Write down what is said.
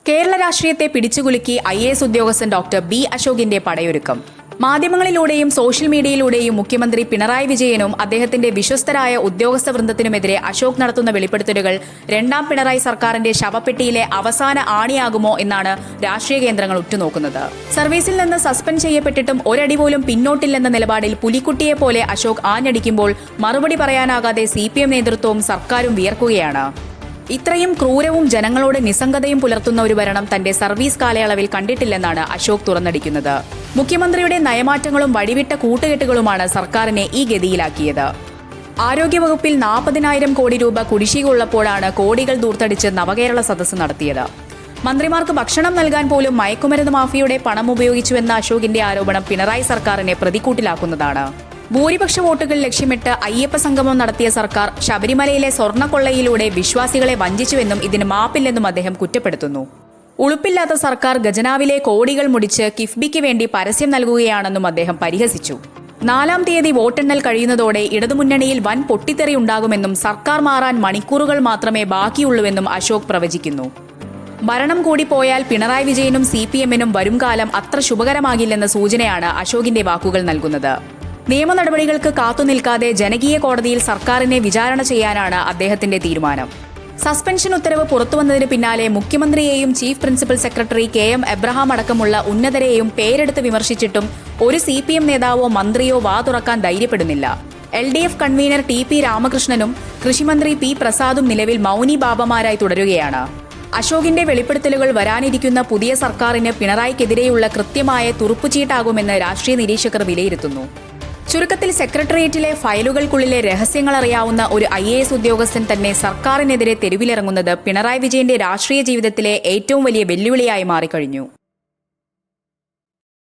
കേരള രാഷ്ട്രീയത്തെ പിടിച്ചുകുലുക്കി IAS ഉദ്യോഗസ്ഥൻ doctor B അശോകിന്റെ പടയൊരുക്കം. മാധ്യമങ്ങളിലൂടെയും social മീഡിയയിലൂടെയും മുഖ്യമന്ത്രി പിണറായി വിജയനും അദ്ദേഹത്തിന്റെ വിശ്വസ്തരായ ഉദ്യോഗസ്ഥ വൃന്ദത്തിനുമെതിരെ അശോക് നടത്തുന്ന വെളിപ്പെടുത്തലുകൾ രണ്ടാം പിണറായി സർക്കാരിന്റെ ശവപ്പെട്ടിയിലെ അവസാന ആണിയാകുമോ എന്നാണ് രാഷ്ട്രീയ കേന്ദ്രങ്ങൾ ഉറ്റുനോക്കുന്നത്. സർവീസിൽ നിന്ന് സസ്പെൻഡ് ചെയ്യപ്പെട്ടിട്ടും ഒരടി പോലും പിന്നോട്ടില്ലെന്ന നിലപാടിൽ പുലിക്കുട്ടിയെ പോലെ അശോക് ആഞ്ഞടിക്കുമ്പോൾ മറുപടി പറയാനാകാതെ CPM നേതൃത്വവും സർക്കാരും വിയർക്കുകയാണ്. ഇത്രയും ക്രൂരവും ജനങ്ങളോട് നിസ്സംഗതയും പുലർത്തുന്ന ഒരു ഭരണം തന്റെ സർവീസ് കാലയളവിൽ കണ്ടിട്ടില്ലെന്നാണ് അശോക് തുറന്നടിക്കുന്നത്. മുഖ്യമന്ത്രിയുടെ നയമാറ്റങ്ങളും വഴിവിട്ട കൂട്ടുകെട്ടുകളുമാണ് സർക്കാരിനെ ഈ ഗതിയിലാക്കിയത്. ആരോഗ്യവകുപ്പിൽ 40,000 കോടി രൂപ കുടിശ്ശിക ഉള്ളപ്പോഴാണ് കോടികൾ ദൂർത്തടിച്ച് നവകേരള സദസ്സ് നടത്തിയത്. മന്ത്രിമാർക്ക് ഭക്ഷണം നൽകാൻ പോലും മയക്കുമരുന്ന് മാഫിയയുടെ പണം ഉപയോഗിച്ചുവെന്ന അശോകിന്റെ ആരോപണം പിണറായി സർക്കാരിനെ പ്രതിക്കൂട്ടിലാക്കുന്നതാണ്. ഭൂരിപക്ഷ വോട്ടുകൾ ലക്ഷ്യമിട്ട് അയ്യപ്പ സംഗമം നടത്തിയ സർക്കാർ ശബരിമലയിലെ സ്വർണ്ണക്കൊള്ളയിലൂടെ വിശ്വാസികളെ വഞ്ചിച്ചുവെന്നും ഇതിന് മാപ്പില്ലെന്നും അദ്ദേഹം കുറ്റപ്പെടുത്തുന്നു. ഉളുപ്പില്ലാത്ത സർക്കാർ ഖജനാവിലെ കോടികൾ മുടിച്ച് കിഫ്ബിക്ക് വേണ്ടി പരസ്യം നൽകുകയാണെന്നും അദ്ദേഹം പരിഹസിച്ചു. 4-ാം തീയതി വോട്ടെണ്ണൽ കഴിയുന്നതോടെ ഇടതുമുന്നണിയിൽ വൻ പൊട്ടിത്തെറി ഉണ്ടാകുമെന്നും സർക്കാർ മാറാൻ മണിക്കൂറുകൾ മാത്രമേ ബാക്കിയുള്ളൂവെന്നും അശോക് പ്രവചിക്കുന്നു. ഭരണം കൂടി പോയാൽ പിണറായി വിജയനും CPMനും വരുംകാലം അത്ര ശുഭകരമാകില്ലെന്ന സൂചനയാണ് അശോകിന്റെ വാക്കുകൾ നൽകുന്നത്. നിയമ നടപടികൾക്ക് കാത്തുനിൽക്കാതെ ജനകീയ കോടതിയിൽ സർക്കാരിനെ വിചാരണ ചെയ്യാനാണ് അദ്ദേഹത്തിന്റെ തീരുമാനം. സസ്പെൻഷൻ ഉത്തരവ് പുറത്തുവന്നതിന് പിന്നാലെ മുഖ്യമന്ത്രിയെയും chief principal secretary KM Abraham അടക്കമുള്ള ഉന്നതരെയും പേരെടുത്ത് വിമർശിച്ചിട്ടും ഒരു CPM നേതാവോ മന്ത്രിയോ വാ തുറക്കാൻ ധൈര്യപ്പെടുന്നില്ല. LDF കൺവീനർ TP രാമകൃഷ്ണനും കൃഷിമന്ത്രി P പ്രസാദും നിലവിൽ മൗനി ബാബമാരായി തുടരുകയാണ്. അശോകിന്റെ വെളിപ്പെടുത്തലുകൾ വരാനിരിക്കുന്ന പുതിയ സർക്കാരിന് പിണറായിക്കെതിരെയുള്ള കൃത്യമായ തുറുപ്പുചീട്ടാകുമെന്ന് രാഷ്ട്രീയ നിരീക്ഷകർ വിലയിരുത്തുന്നു. ചുരുക്കത്തിൽ സെക്രട്ടേറിയറ്റിലെ ഫയലുകൾക്കുള്ളിലെ രഹസ്യങ്ങൾ അറിയാവുന്ന ഒരു IAS ഉദ്യോഗസ്ഥൻ തന്നെ സർക്കാരിനെതിരെ തെരുവിലിറങ്ങുന്നത് പിണറായി വിജയന്റെ രാഷ്ട്രീയ ജീവിതത്തിലെ ഏറ്റവും വലിയ വെല്ലുവിളിയായി മാറിക്കഴിഞ്ഞു.